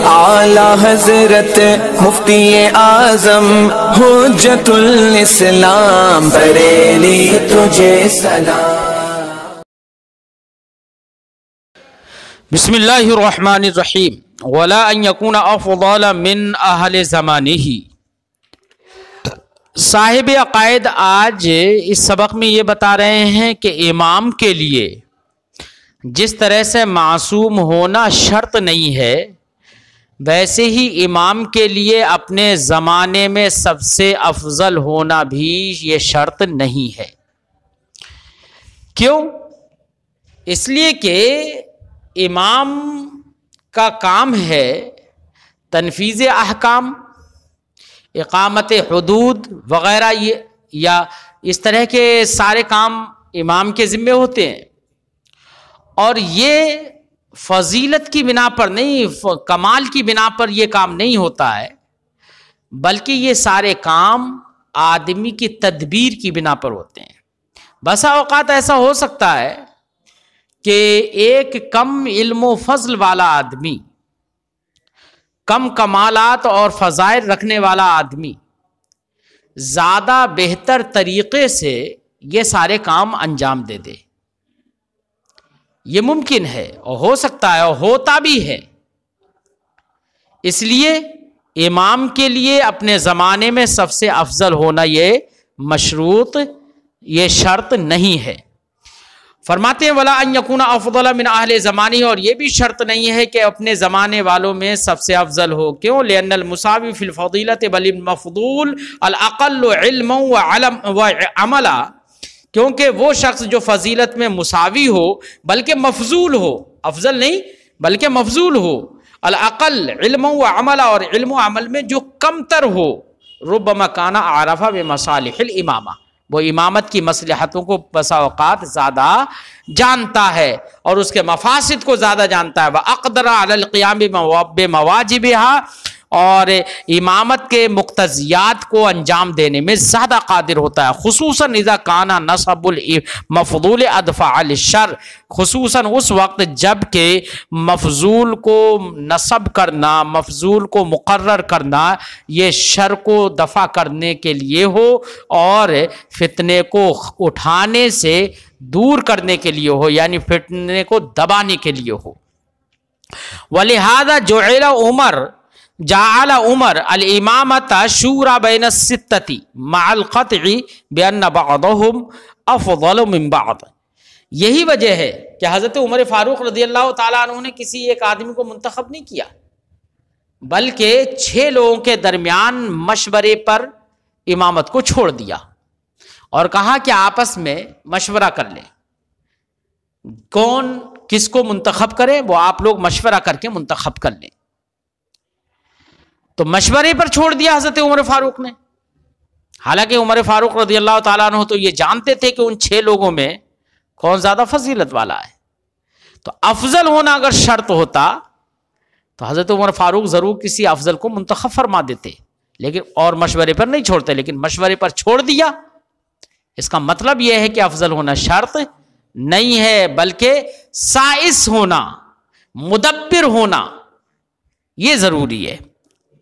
اعلی حضرت مفتی اعظم حجت الاسلام بریلی تجھے سلام۔ بسم اللہ الرحمن الرحیم ولا ان یکون افضل من اہل زمانہ۔ صاحب عقائد آج اس سبق میں یہ بتا رہے ہیں کہ امام کے لیے جس طرح سے معصوم ہونا شرط نہیں ہے، ویسے ہی امام کے لیے اپنے زمانے میں سب سے افضل ہونا بھی یہ شرط نہیں ہے۔ کیوں؟ اس لیے کہ امام کا کام ہے تنفیذ احکام، اقامت حدود وغیرہ، یا اس طرح کے سارے کام امام کے ذمے ہوتے ہیں، اور یہ فضیلت کی بنا پر نہیں، کمال کی بنا پر یہ کام نہیں ہوتا ہے، بلکہ یہ سارے کام آدمی کی تدبیر کی بنا پر ہوتے ہیں۔ بسا اوقات ایسا ہو سکتا ہے کہ ایک کم علم و فضل والا آدمی، کم کمالات اور فضائل رکھنے والا آدمی زیادہ بہتر طریقے سے یہ سارے کام انجام دے دے۔ یہ ممکن ہے اور ہو سکتا ہے اور ہوتا بھی ہے۔ اس لیے امام کے لیے اپنے زمانے میں سب سے افضل ہونا یہ مشروط، یہ شرط نہیں ہے۔ فرماتے ہیں ولا ان یکون افضل من اہل زمانہ، اور یہ بھی شرط نہیں ہے کہ اپنے زمانے والوں میں سب سے افضل ہو۔ کیوں؟ لأن المساوی فی الفضیلۃ بل المفضول الاقل علما وعملا، کیونکہ وہ شخص جو فضیلت میں مساوی ہو بلکہ مفضول ہو، افضل نہیں بلکہ مفضول ہو، الاقل علما وعملا، اور علم و عمل میں جو کم تر ہو، ربما کان اعرف بمصالح الامامہ، وہ امامت کی مصلحتوں کو بسا اوقات زیادہ جانتا ہے اور اس کے مفاسد کو زیادہ جانتا ہے، وَأَقْدَرَ عَلَى الْقِيَامِ بِمَوَاجِبِهَا، اور امامت کے مقتضیات کو انجام دینے میں زیادہ قادر ہوتا ہے، خصوصاً اذا کان نصب المفضول ادفع للشر، خصوصاً اس وقت جب کہ مفضول کو نصب کرنا، مفضول کو مقرر کرنا یہ شر کو دفع کرنے کے لیے ہو اور فتنے کو اٹھانے سے دور کرنے کے لیے ہو، یعنی فتنے کو دبانے کے لیے ہو۔ وَلِهَذَا جعل عمر الامامت شورى بین الستۃ مع القطع بان بعضهم افضل من بعض۔ یہی وجہ ہے کہ حضرت عمر فاروق رضی اللہ تعالیٰ عنہ نے کسی ایک آدمی کو منتخب نہیں کیا، بلکہ 6 لوگوں کے درمیان مشورے پر امامت کو چھوڑ دیا اور کہا کہ آپس میں مشورہ کر لیں، کون کس کو منتخب کرے وہ آپ لوگ مشورہ کر کے منتخب کر لیں۔ تو مشورے پر چھوڑ دیا حضرت عمر فاروق نے، حالانکہ عمر فاروق رضی اللہ تعالیٰ عنہ تو یہ جانتے تھے کہ ان 6 لوگوں میں کون زیادہ فضیلت والا ہے۔ تو افضل ہونا اگر شرط ہوتا تو حضرت عمر فاروق ضرور کسی افضل کو منتخب فرما دیتے، لیکن اور مشورے پر نہیں چھوڑتے، لیکن مشورے پر چھوڑ دیا۔ اس کا مطلب یہ ہے کہ افضل ہونا شرط نہیں ہے، بلکہ سائس ہونا، مدبر ہونا یہ ضروری ہے،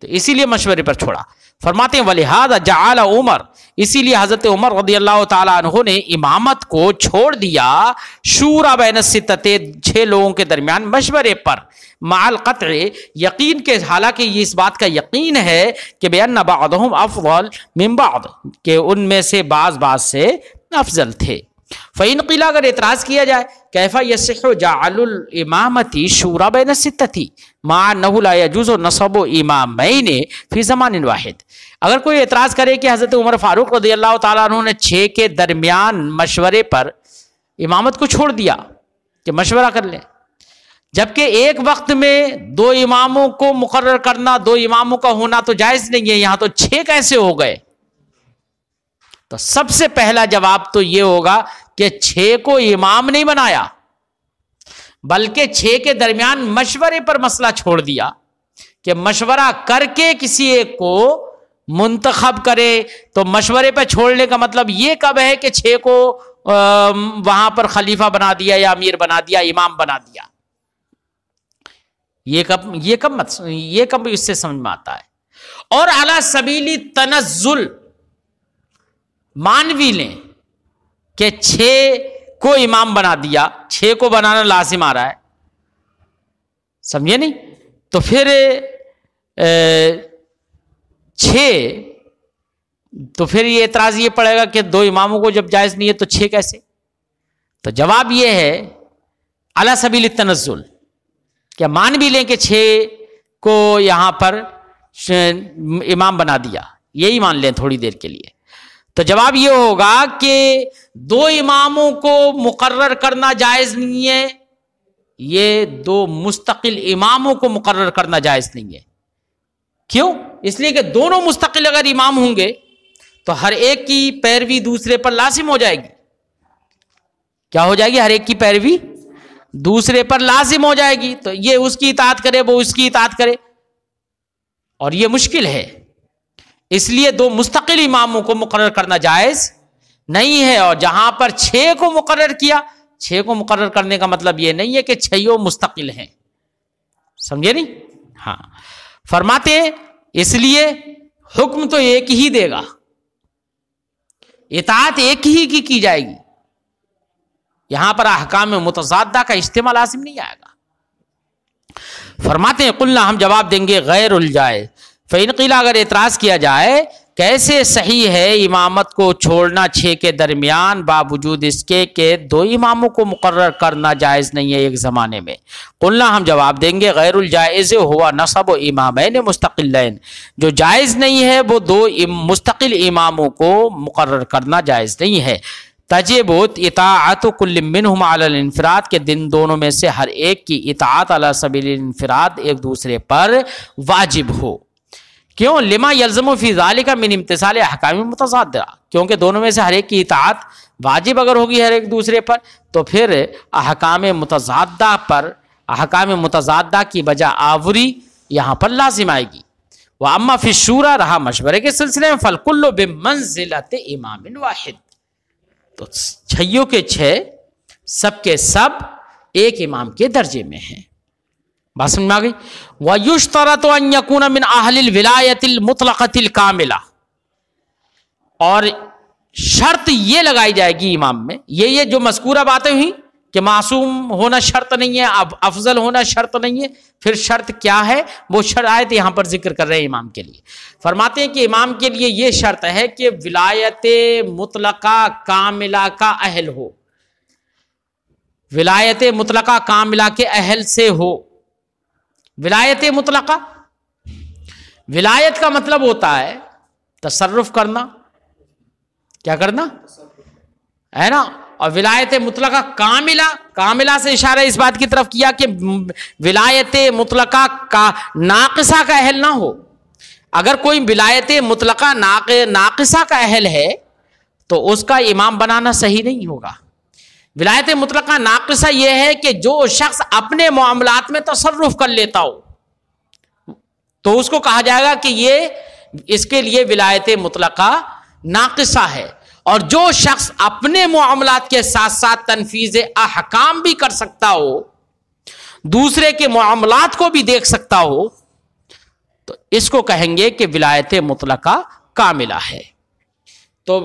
تو اسی لیے مشورے پر چھوڑا۔ فرماتے ہیں وَلِهَذَا جَعَلَ عمر، اسی لیے حضرت عمر رضی اللہ تعالیٰ عنہ نے امامت کو چھوڑ دیا شورى بین الستۃ، 6 لوگوں کے درمیان مشورے پر، مع القطع، یقین کے، حالانکہ یہ اس بات کا یقین ہے کہ بأن بعضهم افضل من بعض، کہ ان میں سے بعض سے افضل تھے۔ فإن قیل، اگر اعتراض کیا جائے کیف یصح جعل الامامۃ شورى بین الستۃ مع انه لا يجوز نصب امامین فی زمان واحد، اگر کوئی اعتراض کرے کہ حضرت عمر فاروق رضی اللہ تعالیٰ عنہ نے 6 کے درمیان مشورے پر امامت کو چھوڑ دیا کہ مشورہ کر لیں، جبکہ ایک وقت میں 2 اماموں کو مقرر کرنا، 2 اماموں کا ہونا تو جائز نہیں ہے، یہاں تو 6 کیسے ہو گئے؟ تو سب سے پہلا جواب تو یہ ہوگا کہ 6 کو امام نہیں بنایا، بلکہ 6 کے درمیان مشورے پر مسئلہ چھوڑ دیا کہ مشورہ کر کے کسی ایک کو منتخب کرے۔ تو مشورے پہ چھوڑنے کا مطلب یہ کب ہے کہ 6 کو وہاں پر خلیفہ بنا دیا یا امیر بنا دیا، امام بنا دیا؟ یہ کب اس سے سمجھ میں آتا ہے؟ اور علی سبیل تنزل مانوی لیں کہ 6 کو امام بنا دیا، 6 کو بنانا لازم آ رہا ہے، سمجھے نہیں؟ تو پھر 6 تو پھر یہ اعتراض یہ پڑے گا کہ 2 اماموں کو جب جائز نہیں ہے تو 6 کیسے؟ تو جواب یہ ہے علی سبیل التنزل، کہ مان بھی لیں کہ 6 کو یہاں پر امام بنا دیا، یہی مان لیں تھوڑی دیر کے لیے، تو جواب یہ ہوگا کہ 2 اماموں کو مقرر کرنا جائز نہیں ہے، یہ 2 مستقل اماموں کو مقرر کرنا جائز نہیں ہے۔ کیوں؟ اس لیے کہ دونوں مستقل اگر امام ہوں گے تو ہر ایک کی پیروی دوسرے پر لازم ہو جائے گی۔ کیا ہو جائے گی؟ ہر ایک کی پیروی دوسرے پر لازم ہو جائے گی، تو یہ اس کی اطاعت کرے، وہ اس کی اطاعت کرے، اور یہ مشکل ہے۔ اس لیے 2 مستقل اماموں کو مقرر کرنا جائز نہیں ہے، اور جہاں پر 6 کو مقرر کیا، 6 کو مقرر کرنے کا مطلب یہ نہیں ہے کہ 6 مستقل ہیں، سمجھے نہیں؟ ہاں، فرماتے ہیں اس لیے حکم تو ایک ہی دے گا، اطاعت ایک ہی کی جائے گی، یہاں پر احکام متضادہ کا اجتماع لازم نہیں آئے گا۔ فرماتے ہیں قلنا، ہم جواب دیں گے غیر الجائز، فإن قیل، اگر اعتراض کیا جائے کیسے صحیح ہے امامت کو چھوڑنا 6 کے درمیان باوجود اس کے کہ 2 اماموں کو مقرر کرنا جائز نہیں ہے ایک زمانے میں؟ قلنا، ہم جواب دیں گے غیر الجائز ہوا نصب امامین مستقلین، جو جائز نہیں ہے وہ 2 مستقل اماموں کو مقرر کرنا جائز نہیں ہے۔ تجب اطاعت کل منہم علی الانفراد، کے دونوں میں سے ہر ایک کی اطاعت علی سبیل الانفراد ایک دوسرے پر واجب ہو۔ کیوں؟ لما یلزم فی ذالک من امتثال احکام متضادہ، کیونکہ دونوں میں سے ہر ایک کی اطاعت واجب اگر ہوگی ہر ایک دوسرے پر، تو پھر احکام متضادہ کی بجا آوری یہاں پر لازم آئے گی۔ واما فی الشورى، رہا مشورے کے سلسلے میں، فالکل بمنزلۃ امام واحد، تو 6 کے 6 سب کے سب ایک امام کے درجے میں ہیں۔ بات سمجھ میں آ گئی؟ وَيُشْتَرَطُ أَن يَكُونَ مِنْ أَهْلِ الْوِلَایَةِ الْمُطْلَقَةِ الْكَامِلَةِ، اور شرط یہ لگائی جائے گی امام میں، یہ جو مذکورہ باتیں ہوئیں کہ معصوم ہونا شرط نہیں ہے، اب افضل ہونا شرط نہیں ہے، پھر شرط کیا ہے؟ وہ شرائط یہاں پر ذکر کر رہے ہیں امام کے لیے۔ فرماتے ہیں کہ امام کے لیے یہ شرط ہے کہ ولایت مطلقہ کاملہ کا اہل ہو، ولایت مطلقہ کاملہ کے اہل سے ہو۔ ولایت مطلقہ، ولایت کا مطلب ہوتا ہے تصرف کرنا، کیا کرنا ہے نا، اور ولایت مطلقہ کاملہ سے اشارہ اس بات کی طرف کیا کہ ولایت مطلقہ کا ناقصہ کا اہل نہ ہو۔ اگر کوئی ولایت مطلقہ ناقصہ کا اہل ہے تو اس کا امام بنانا صحیح نہیں ہوگا۔ ولایت مطلقہ ناقصہ یہ ہے کہ جو شخص اپنے معاملات میں تصرف کر لیتا ہو تو اس کو کہا جائے گا کہ یہ اس کے لیے ولایت مطلقہ ناقصہ ہے، اور جو شخص اپنے معاملات کے ساتھ ساتھ تنفیذ احکام بھی کر سکتا ہو، دوسرے کے معاملات کو بھی دیکھ سکتا ہو، تو اس کو کہیں گے کہ ولایت مطلقہ کاملہ ہے۔ تو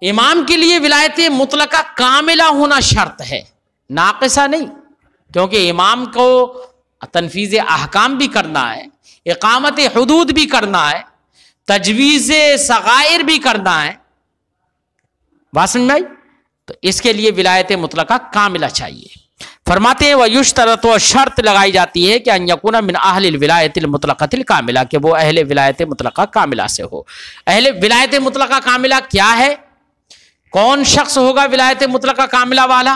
امام کے لیے ولایت مطلقہ کاملہ ہونا شرط ہے، ناقصہ نہیں، کیونکہ امام کو تنفیذ احکام بھی کرنا ہے، اقامت حدود بھی کرنا ہے، تجویز صغائر بھی کرنا ہے۔ بات سمجھ میں آئی؟ تو اس کے لیے ولایت مطلقہ کاملہ چاہیے۔ فرماتے ہیں وَيُشْتَرَطُ، و شرط لگائی جاتی ہے کہ ان یکون من اہل الولایت المطلقۃ الکاملہ، کہ وہ اہل ولایت مطلقہ کاملہ سے ہو۔ اہل ولایت مطلقہ کاملہ کیا ہے؟ کون شخص ہوگا ولایت مطلقہ کاملہ والا؟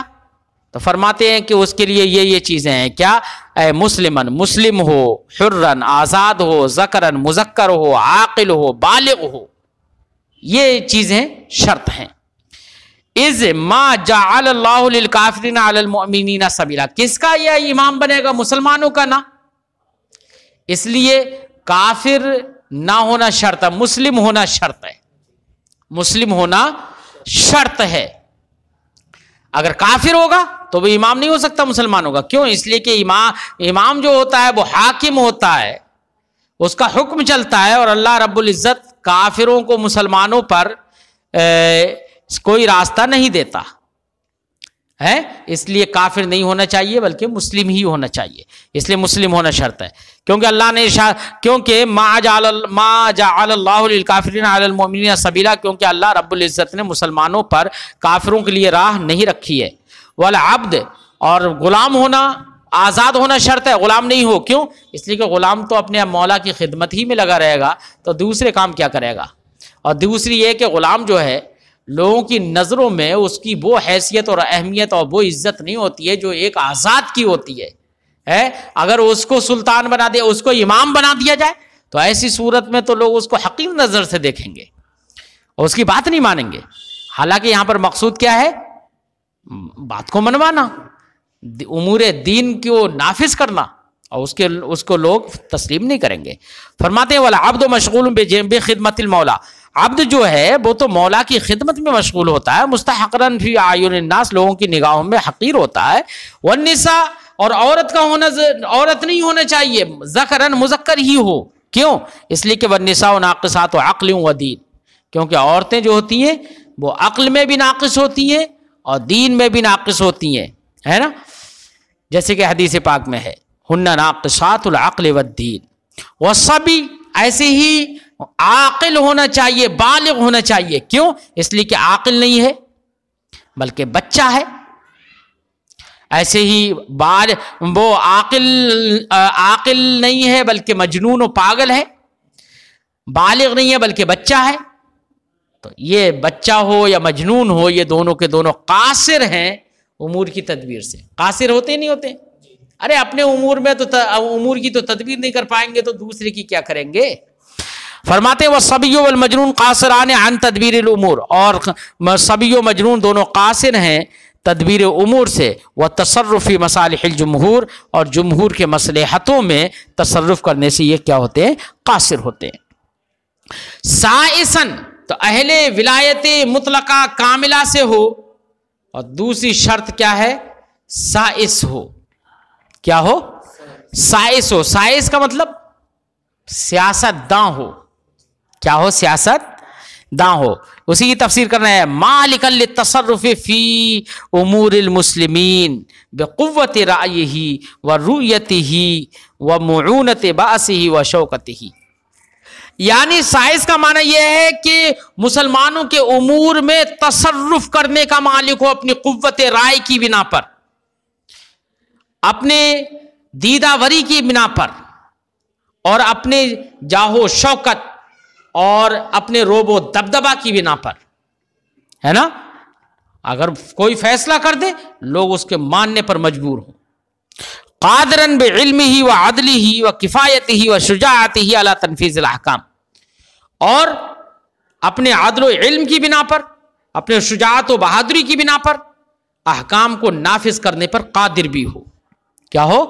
تو فرماتے ہیں کہ اس کے لیے یہ چیزیں ہیں، کیا؟ اے مسلم ہو، حرن آزاد ہو، ذکرن مذکر ہو، عاقل ہو، بالغ ہو، یہ چیزیں شرط ہیں۔ اذ ما جعل اللہ للکافرین علی المؤمنین سبیلا، کس کا یہ امام بنے گا؟ مسلمانوں کا نا، اس لیے کافر نہ ہونا شرط ہے، مسلم ہونا شرط ہے، مسلم ہونا شرط ہے۔ اگر کافر ہوگا تو وہ امام نہیں ہو سکتا، مسلمان ہوگا. کیوں؟ اس لیے کہ امام جو ہوتا ہے وہ حاکم ہوتا ہے، اس کا حکم چلتا ہے، اور اللہ رب العزت کافروں کو مسلمانوں پر کوئی راستہ نہیں دیتا ہے. اس لیے کافر نہیں ہونا چاہیے بلکہ مسلم ہی ہونا چاہیے. اس لیے مسلم ہونا شرط ہے، کیونکہ اللہ نے کیونکہ ما جعل اللہ للکافرین علی المؤمنین سبیلا، کیونکہ اللہ رب العزت نے مسلمانوں پر کافروں کے لیے راہ نہیں رکھی ہے. والعبد، اور غلام ہونا، آزاد ہونا شرط ہے، غلام نہیں ہو. کیوں؟ اس لیے کہ غلام تو اپنے مولا کی خدمت ہی میں لگا رہے گا تو دوسرے کام کیا کرے گا. اور دوسری یہ کہ غلام جو ہے لوگوں کی نظروں میں اس کی وہ حیثیت اور اہمیت اور وہ عزت نہیں ہوتی ہے جو ایک آزاد کی ہوتی ہے. اگر اس کو سلطان بنا دیا، اس کو امام بنا دیا جائے تو ایسی صورت میں تو لوگ اس کو حقیر نظر سے دیکھیں گے اور اس کی بات نہیں مانیں گے. حالانکہ یہاں پر مقصود کیا ہے؟ بات کو منوانا، امور دین کو نافذ کرنا، اور اس کو لوگ تسلیم نہیں کریں گے. فرماتے ہیں والعبد مشغول بخدمت المولا، عبد جو ہے وہ تو مولا کی خدمت میں مشغول ہوتا ہے، مستحقراً فی اعین الناس، لوگوں کی نگاہوں میں حقیر ہوتا ہے. والنساء، اور عورت کا ہونا، عورت نہیں ہونا چاہیے، ذکراً مذکر ہی ہو. کیوں؟ اس لیے کہ والنساء ناقصات عقل و دین، کیونکہ عورتیں جو ہوتی ہیں وہ عقل میں بھی ناقص ہوتی ہیں اور دین میں بھی ناقص ہوتی ہیں، ہے نا. جیسے کہ حدیث پاک میں ہے ہن ناقصات العقل والدین. والصبی، ایسے ہی عاقل ہونا چاہیے، بالغ ہونا چاہیے. کیوں؟ اس لیے کہ عاقل نہیں ہے بلکہ بچہ ہے. ایسے ہی وہ عاقل نہیں ہے بلکہ مجنون و پاگل ہے، بالغ نہیں ہے بلکہ بچہ ہے. تو یہ بچہ ہو یا مجنون ہو، یہ دونوں کے دونوں قاصر ہیں امور کی تدبیر سے. قاصر ہوتے نہیں ہوتے؟ ارے اپنے امور میں تو امور کی تو تدبیر نہیں کر پائیں گے تو دوسرے کی کیا کریں گے. فرماتے ہیں والصبی والمجنون قاصران عن تدبیر الامور، اور صبی و مجنون دونوں قاصر ہیں تدبیر امور سے. والتصرف فی مصالح الجمہور، اور جمہور کے مصلحتوں میں تصرف کرنے سے یہ کیا ہوتے ہیں؟ قاصر ہوتے ہیں. سائسن، تو اہل ولایت مطلقہ کاملہ سے ہو، اور دوسری شرط کیا ہے؟ سائس ہو. کیا ہو؟ سائس ہو. سائس کا مطلب سیاست داں ہو. کیا ہو؟ سیاست داں ہو. اسی کی تفسیر کرنا ہے مالک للتصرف فی امور المسلمین بقوت رأیہ ورؤیتہ ومعونت بأسہ وشوکتہ. یعنی سائز کا معنی یہ ہے کہ مسلمانوں کے امور میں تصرف کرنے کا مالک ہو اپنی قوت رائے کی بنا پر، اپنے دیداوری کی بنا پر، اور اپنے جاہو شوکت اور اپنے روب و دبدبا کی بنا پر، ہے نا. اگر کوئی فیصلہ کر دے لوگ اس کے ماننے پر مجبور ہوں. قادرن بعلمہ وعدلہ وکفایتہ وشجاعتہ علی تنفیذ الاحکام، اور اپنے عدل و علم کی بنا پر، اپنے شجاعت و بہادری کی بنا پر احکام کو نافذ کرنے پر قادر بھی ہو. کیا ہو؟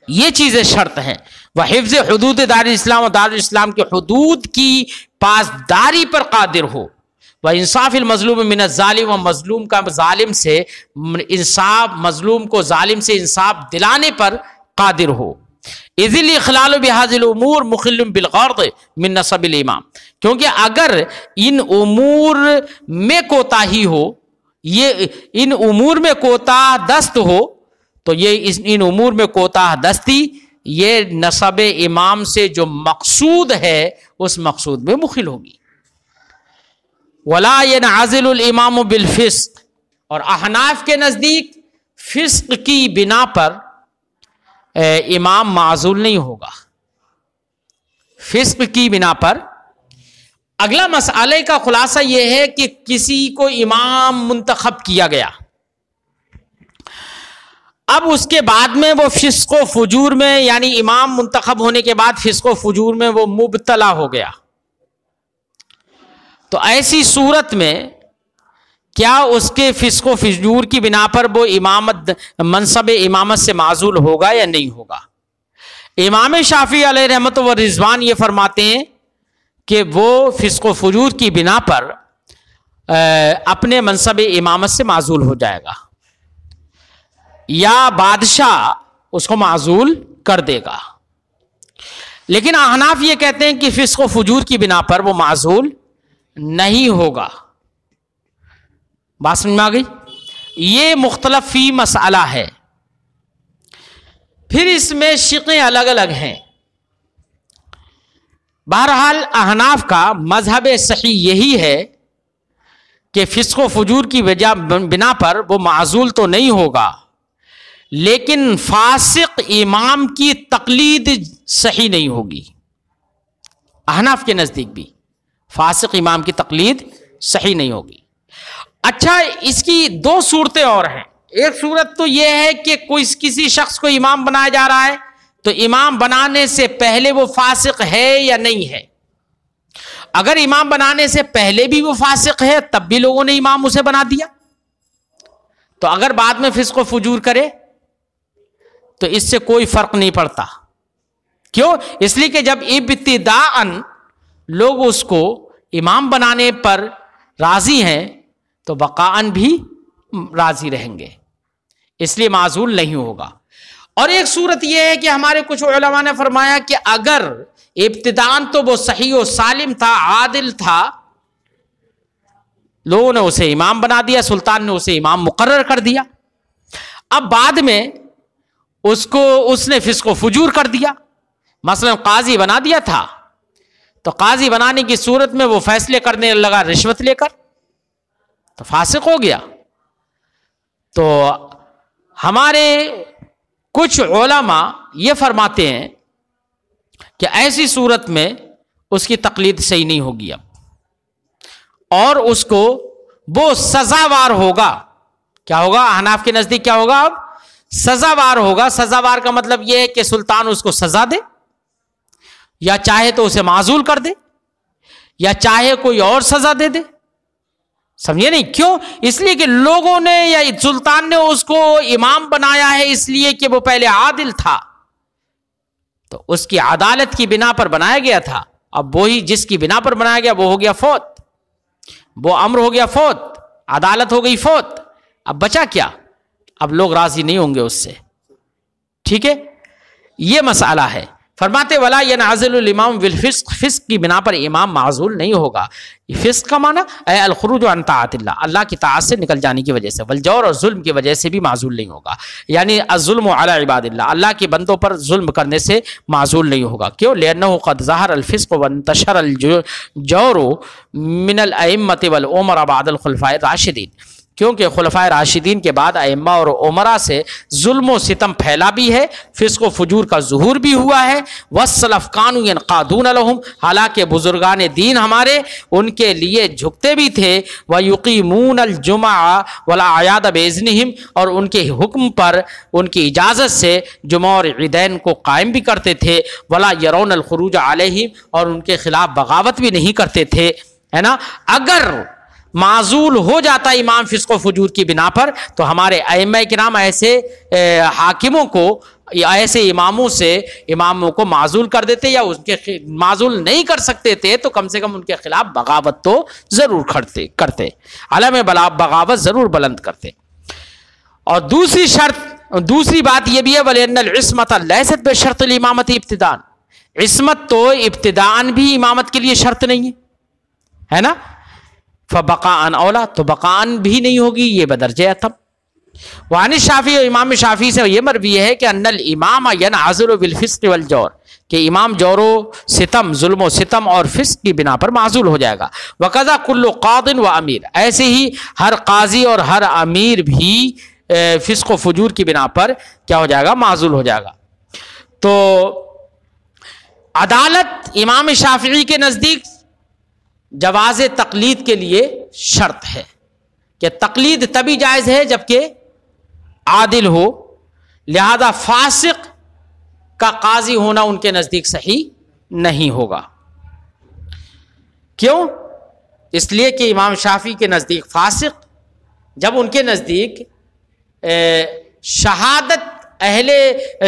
یہ چیزیں شرط ہیں. وحفظ حدود دار الاسلام، اور دار الاسلام کے حدود کی پاسداری پر قادر ہو. وانصاف المظلوم من الظالم، و مظلوم کا ظالم سے انصاف، مظلوم کو ظالم سے انصاف دلانے پر قادر ہو. اذ الاخلال بهذه الامور مخل بالغرض من نصب الامام، کیونکہ اگر ان امور میں کوتاہی ہو، یہ ان امور میں کوتاہ دست ہو تو یہ ان امور میں کوتاہ دستی یہ نصب امام سے جو مقصود ہے اس مقصود میں مخل ہوگی. ولا ينعزل الامام بالفسق، اور احناف کے نزدیک فسق کی بنا پر امام معزول نہیں ہوگا. فسق کی بنا پر. اگلا مسئلے کا خلاصہ یہ ہے کہ کسی کو امام منتخب کیا گیا، اب اس کے بعد میں وہ فسق و فجور میں، یعنی امام منتخب ہونے کے بعد فسق و فجور میں وہ مبتلا ہو گیا، تو ایسی صورت میں کیا اس کے فسق و فجور کی بنا پر وہ امامت، منصب امامت سے معزول ہوگا یا نہیں ہوگا؟ امام شافعی علیہ رحمت و رضوان یہ فرماتے ہیں کہ وہ فسق و فجور کی بنا پر اپنے منصب امامت سے معزول ہو جائے گا. یا بادشاہ اس کو معزول کر دے گا. لیکن احناف یہ کہتے ہیں کہ فسق و فجور کی بنا پر وہ معزول نہیں ہوگا. بات سمجھ میں آ گئی؟ یہ مختلف فی مسئلہ ہے. پھر اس میں شقیں الگ الگ ہیں. بہرحال احناف کا مذہب صحیح یہی ہے کہ فسق و فجور کی وجہ بنا پر وہ معزول تو نہیں ہوگا، لیکن فاسق امام کی تقلید صحیح نہیں ہوگی. احناف کے نزدیک بھی فاسق امام کی تقلید صحیح نہیں ہوگی. اچھا، اس کی دو صورتیں اور ہیں. ایک صورت تو یہ ہے کہ کسی شخص کو امام بنایا جا رہا ہے تو امام بنانے سے پہلے وہ فاسق ہے یا نہیں ہے. اگر امام بنانے سے پہلے بھی وہ فاسق ہے تب بھی لوگوں نے امام اسے بنا دیا، تو اگر بعد میں فسق و فجور کرے تو اس سے کوئی فرق نہیں پڑتا. کیوں؟ اس لیے کہ جب ابتداءً لوگ اس کو امام بنانے پر راضی ہیں تو بقاءً بھی راضی رہیں گے، اس لیے معزول نہیں ہوگا. اور ایک صورت یہ ہے کہ ہمارے کچھ علماء نے فرمایا کہ اگر ابتداءً تو وہ صحیح و سالم تھا، عادل تھا، لوگوں نے اسے امام بنا دیا، سلطان نے اسے امام مقرر کر دیا، اب بعد میں اس نے فسق و فجور کر دیا، مثلا قاضی بنا دیا تھا، تو قاضی بنانے کی صورت میں وہ فیصلے کرنے لگا رشوت لے کر، تو فاسق ہو گیا. تو ہمارے کچھ علماء یہ فرماتے ہیں کہ ایسی صورت میں اس کی تقلید صحیح نہیں ہوگی اب، اور اس کو وہ سزاوار ہوگا. کیا ہوگا؟ احناف کے نزدیک کیا ہوگا؟ اب سزاوار ہوگا. سزاوار کا مطلب یہ ہے کہ سلطان اس کو سزا دے، یا چاہے تو اسے معزول کر دے، یا چاہے کوئی اور سزا دے دے. سمجھے نہیں؟ کیوں؟ اس لیے کہ لوگوں نے یا سلطان نے اس کو امام بنایا ہے اس لیے کہ وہ پہلے عادل تھا، تو اس کی عدالت کی بنا پر بنایا گیا تھا. اب وہی جس کی بنا پر بنایا گیا وہ ہو گیا فوت، وہ امر ہو گیا فوت، عدالت ہو گئی فوت. اب بچا کیا؟ اب لوگ راضی نہیں ہوں گے اس سے. ٹھیک ہے، یہ مسئلہ ہے. فرماتے ولا ينعزل الامام بالفسق، فسق کی بنا پر امام معزول نہیں ہوگا. فسق کا معنی اے الخروج عن طاعت اللہ، اللہ کی طاعت سے نکل جانے کی وجہ سے، والجور اور ظلم کی وجہ سے بھی معزول نہیں ہوگا. یعنی الظلم علی عباد اللہ، اللہ کے بندوں پر ظلم کرنے سے معزول نہیں ہوگا. کیوں؟ لأنه قد ظهر الفسق وانتشر الجور من الائمة والامراء بعد الخلفاء الراشدین، کیونکہ خلفائے راشدین کے بعد ائمہ اور امراء سے ظلم و ستم پھیلا بھی ہے، فسق و فجور کا ظہور بھی ہوا ہے. والسلف کانوا ینقادون لهم، حالانکہ بزرگان دین ہمارے ان کے لیے جھکتے بھی تھے. ویقیمون الجمعہ والاعیاد باذنہم، اور ان کے حکم پر ان کی اجازت سے جمعہ اور عیدین کو قائم بھی کرتے تھے. ولا یرون الخروج علیہم، اور ان کے خلاف بغاوت بھی نہیں کرتے تھے، ہے نا. اگر معزول ہو جاتا امام فسق و فجور کی بنا پر تو ہمارے ائمہ کرام ایسے حاکموں کو، ایسے اماموں کو معزول کر دیتے، یا ان کے معزول نہیں کر سکتے تھے تو کم سے کم ان کے خلاف بغاوت تو ضرور کرتے، علم بغاوت ضرور بلند کرتے. اور دوسری بات یہ بھی ہے وَلِأَنَّ الْعِصْمَةَ لَيْسَتْ بِشَرْطِ الْإِمَامَةِ ابتداءً، عصمت تو ابتداءً بھی امامت کے لیے شرط نہیں ہے نا. فبقاءً اولا، تو بقاءً بھی نہیں ہوگی، یہ بدرجہ اتم. وعن الشافعی، امام شافعی سے یہ مروی ہے کہ ان الامام ینعزل بالفسق والجور، کہ امام جور و ستم، ظلم و ستم اور فسق کی بنا پر معزول ہو جائے گا. وقضا کل قاض و امیر، ایسے ہی ہر قاضی اور ہر امیر بھی فسق و فجور کی بنا پر کیا ہو جائے گا؟ معزول ہو جائے گا. تو عدالت امام شافعی کے نزدیک جواز تقلید کے لیے شرط ہے کہ تقلید تبھی جائز ہے جبکہ عادل ہو، لہذا فاسق کا قاضی ہونا ان کے نزدیک صحیح نہیں ہوگا. کیوں؟ اس لیے کہ امام شافعی کے نزدیک فاسق، جب ان کے نزدیک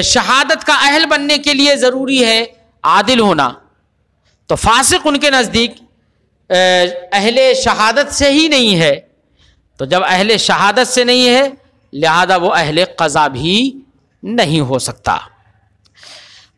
شہادت کا اہل بننے کے لیے ضروری ہے عادل ہونا، تو فاسق ان کے نزدیک اہل شہادت سے ہی نہیں ہے. تو جب اہل شہادت سے نہیں ہے لہذا وہ اہل قضا بھی نہیں ہو سکتا۔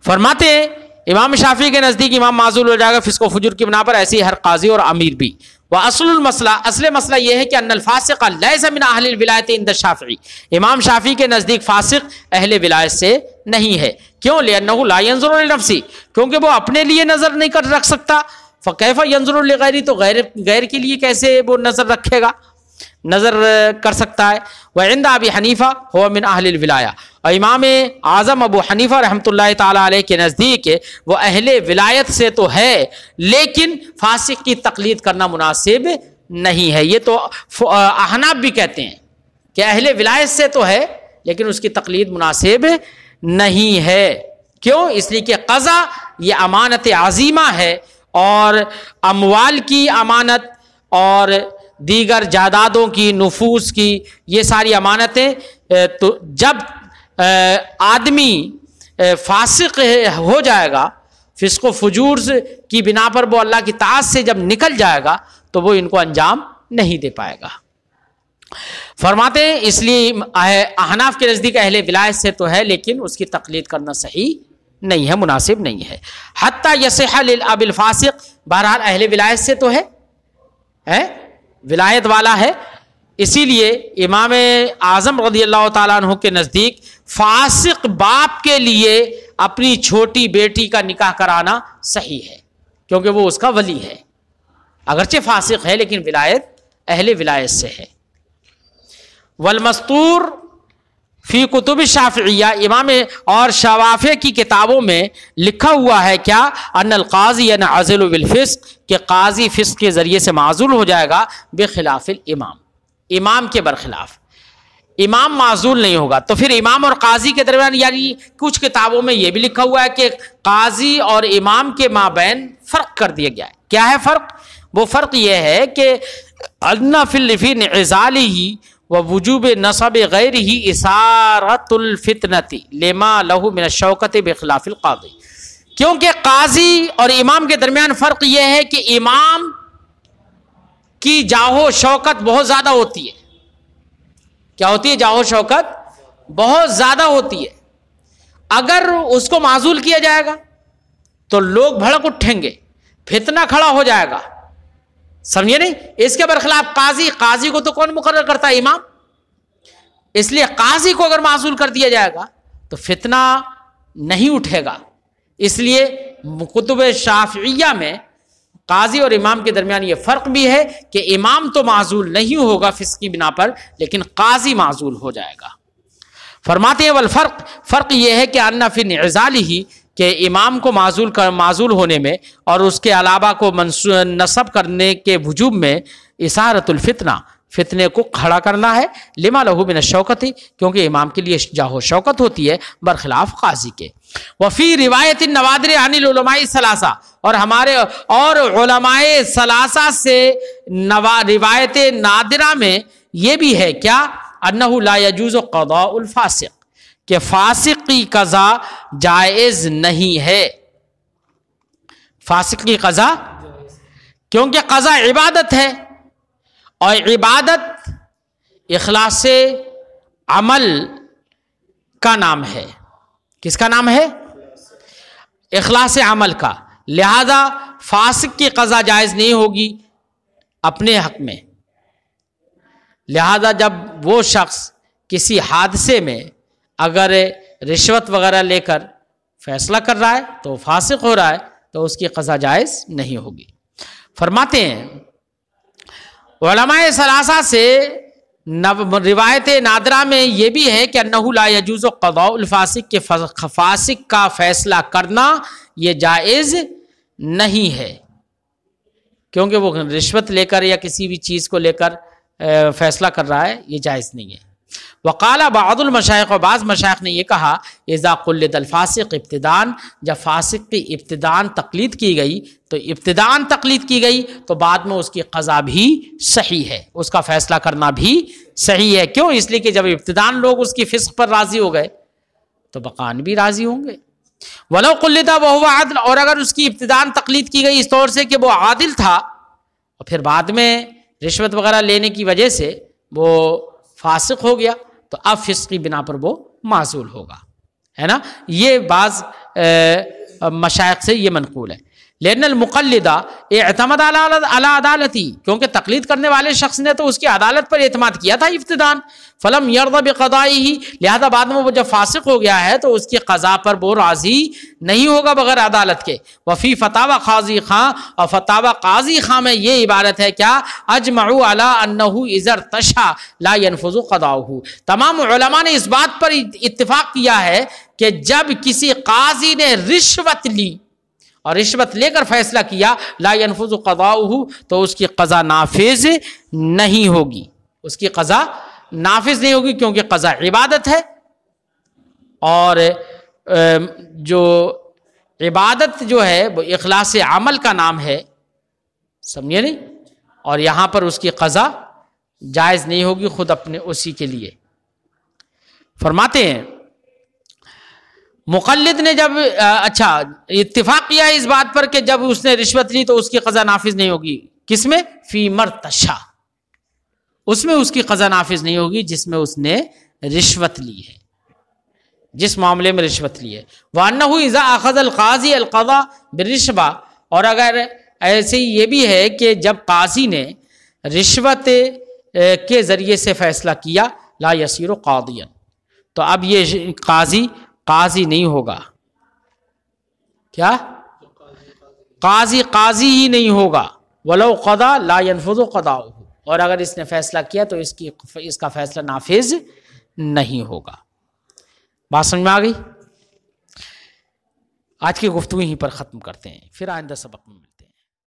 فرماتے ہیں امام شافعی کے نزدیک امام معزول ہو جائے گا فسق و فجور کی بنا پر، ایسے ہی ہر قاضی اور امیر بھی۔ واصل المسئلہ، اصل مسئلہ یہ ہے کہ ان الفاسق لیس من اہل الولایت عند الشافعی، امام شافعی کے نزدیک فاسق اہل ولایت سے نہیں ہے۔ کیوں؟ لأنه لا ينظر لنفسه، کیونکہ وہ اپنے لیے نظر نہیں کر رکھ سکتا۔ فکیف ينظر لغیری، تو غیر کے لیے کیسے وہ نظر رکھے گا، نظر کر سکتا ہے۔ وعند ابی حنیفہ هو من اہل الولایہ، اور امام اعظم ابو حنیفہ رحمۃ اللہ تعالی علیہ کے نزدیک وہ اہل ولایت سے تو ہے لیکن فاسق کی تقلید کرنا مناسب نہیں ہے۔ یہ تو احناف بھی کہتے ہیں کہ اہل ولایت سے تو ہے لیکن اس کی تقلید مناسب نہیں ہے۔ کیوں؟ اس لیے کہ قضا یہ امانت عظیمہ ہے، اور اموال کی امانت اور دیگر جائیدادوں کی، نفوس کی، یہ ساری امانتیں تو جب آدمی فاسق ہو جائے گا، فسق و فجور کی بنا پر وہ اللہ کی طاعت سے جب نکل جائے گا تو وہ ان کو انجام نہیں دے پائے گا۔ فرماتے ہیں اس لیے احناف کے نزدیک اہل ولایت سے تو ہے لیکن اس کی تقلید کرنا صحیح نہیں ہے، مناسب نہیں ہے۔ حتی یصح للاب الفاسق، بہرحال اہل ولایت سے تو ہے، ولایت والا ہے، اسی لیے امام اعظم رضی اللہ تعالیٰ عنہ کے نزدیک فاسق باپ کے لیے اپنی چھوٹی بیٹی کا نکاح کرانا صحیح ہے، کیونکہ وہ اس کا ولی ہے، اگرچہ فاسق ہے لیکن ولایت اہل ولایت سے ہے۔ والمستور فی کتب الشافعیہ، امام اور شوافع کی کتابوں میں لکھا ہوا ہے کیا؟ ان القاضی ينعزل بالفسق، کہ قاضی فسق کے ذریعے سے معزول ہو جائے گا، بخلاف الامام، امام کے برخلاف، امام معزول نہیں ہوگا۔ تو پھر امام اور قاضی کے درمیان، یعنی کچھ کتابوں میں یہ بھی لکھا ہوا ہے کہ قاضی اور امام کے مابین فرق کر دیا گیا ہے۔ کیا ہے فرق؟ وہ فرق یہ ہے کہ ان فی انعزالہ ووجوب نصب غیرہ اثارۃ الفتنۃ لما لہ من الشوکۃ بخلاف القاضی، کیونکہ قاضی اور امام کے درمیان فرق یہ ہے کہ امام کی جاہ و شوکت بہت زیادہ ہوتی ہے۔ کیا ہوتی ہے؟ جاہ و شوکت بہت زیادہ ہوتی ہے۔ اگر اس کو معزول کیا جائے گا تو لوگ بھڑک اٹھیں گے، فتنہ کھڑا ہو جائے گا، سمجھے نہیں؟ اس کے برخلاف قاضی کو تو کون مقرر کرتا ہے؟ امام۔ اس لیے قاضی کو اگر معزول کر دیا جائے گا تو فتنہ نہیں اٹھے گا۔ اس لیے کتب شافعیہ میں قاضی اور امام کے درمیان یہ فرق بھی ہے کہ امام تو معزول نہیں ہوگا فسق کی بنا پر لیکن قاضی معزول ہو جائے گا۔ فرماتے ہیں والفرق، فرق یہ ہے کہ ان فی انعزالہ، کہ امام کو معزول ہونے میں اور اس کے علاوہ کو نصب کرنے کے وجوب میں اثارۃ الفتنہ، فتنے کو کھڑا کرنا ہے، لما لہ من الشوکۃ، کیونکہ امام کے لیے جاہ و شوکت ہوتی ہے برخلاف قاضی کے۔ وفی روایت النوادر عن العلماء الثلاثہ، اور ہمارے اور علماء ثلاثہ سے روایت نادرہ میں یہ بھی ہے کیا؟ انہ لا یجوز قضاء الفاسق، کہ فاسق کی قضا جائز نہیں ہے۔ فاسق کی قضا، کیونکہ قضا عبادت ہے، اور عبادت اخلاص عمل کا نام ہے۔ کس کا نام ہے؟ اخلاص عمل کا۔ لہذا فاسق کی قضا جائز نہیں ہوگی اپنے حق میں۔ لہذا جب وہ شخص کسی حادثے میں اگر رشوت وغیرہ لے کر فیصلہ کر رہا ہے تو فاسق ہو رہا ہے، تو اس کی قضا جائز نہیں ہوگی۔ فرماتے ہیں علماء ثلاثہ سے روایت نادرہ میں یہ بھی ہے کہ انہ لا یجوز قضاء الفاسق، کہ فاسق کا فیصلہ کرنا یہ جائز نہیں ہے، کیونکہ وہ رشوت لے کر یا کسی بھی چیز کو لے کر فیصلہ کر رہا ہے، یہ جائز نہیں ہے۔ وقال بعض المشائخ، و بعض مشائخ نے یہ کہا اذا قلد الفاسق ابتدان، جب فاسق کی ابتدان تقلید کی گئی تو ابتدان تقلید کی گئی تو بعد میں اس کی قضا بھی صحیح ہے، اس کا فیصلہ کرنا بھی صحیح ہے۔ کیوں؟ اس لیے کہ جب ابتدان لوگ اس کی فسق پر راضی ہو گئے تو بقان بھی راضی ہوں گے۔ ولو قلد وهو عدل، اور اگر اس کی ابتدان تقلید کی گئی اس طور سے کہ وہ عادل تھا اور پھر بعد میں رشوت وغیرہ لینے کی وجہ سے وہ فاسق ہو گیا، تو اب فسق کی بنا پر وہ معزول ہوگا، ہے نا. یہ بعض مشائخ سے یہ منقول ہے. لیکن المقلدہ اعتمد علی عدالتی، کیونکہ تقلید کرنے والے شخص نے تو اس کی عدالت پر اعتماد کیا تھا ابتداءً، فلم یرضى بقضائه، لہذا بعد میں وہ جب فاسق ہو گیا ہے تو اس کی قضا پر وہ راضی نہیں ہوگا بغیر عدالت کے. وفی فتاوی قاضی خان، اور فتاوی قاضی خان میں یہ عبارت ہے کیا، اجمعوا علی انہ اذا ارتشى لا ينفذ قضاؤه، تمام علماء نے اس بات پر اتفاق کیا ہے کہ جب کسی قاضی نے رشوت لی اور رشوت لے کر فیصلہ کیا، لا ينفذ قضاؤه، تو اس کی قضا نافذ نہیں ہوگی، اس کی قضا نافذ نہیں ہوگی، کیونکہ قضا عبادت ہے، اور جو عبادت جو ہے وہ اخلاص عمل کا نام ہے، سمجھے نہیں، اور یہاں پر اس کی قضا جائز نہیں ہوگی خود اپنے اسی کے لیے. فرماتے ہیں مقلد نے جب اچھا اتفاق کیا ہے اس بات پر کہ جب اس نے رشوت لی تو اس کی قضا نافذ نہیں ہوگی، کس میں، فی مرتشا، اس میں اس کی قضا نافذ نہیں ہوگی جس میں اس نے رشوت لی ہے، جس معاملے میں رشوت لی ہے. وَأَنَّهُ إِذَا أَخَذَ الْقَاضِيَ الْقَضَاءَ بِالرِّشْوَةِ، اور اگر ایسے ہی یہ بھی ہے کہ جب قاضی نے رشوت کے ذریعے سے فیصلہ کیا، لا يصير قاضيا، تو اب یہ قاضی نہیں ہوگا. کیا، قاضی ہی نہیں ہوگا. ولو قضا لا ينفذ قضاؤه، اور اگر اس نے فیصلہ کیا تو اس کا فیصلہ نافذ نہیں ہوگا. بات سمجھ میں آ گئی؟ آج کی گفتگو یہیں پر ختم کرتے ہیں، پھر آئندہ سبق میں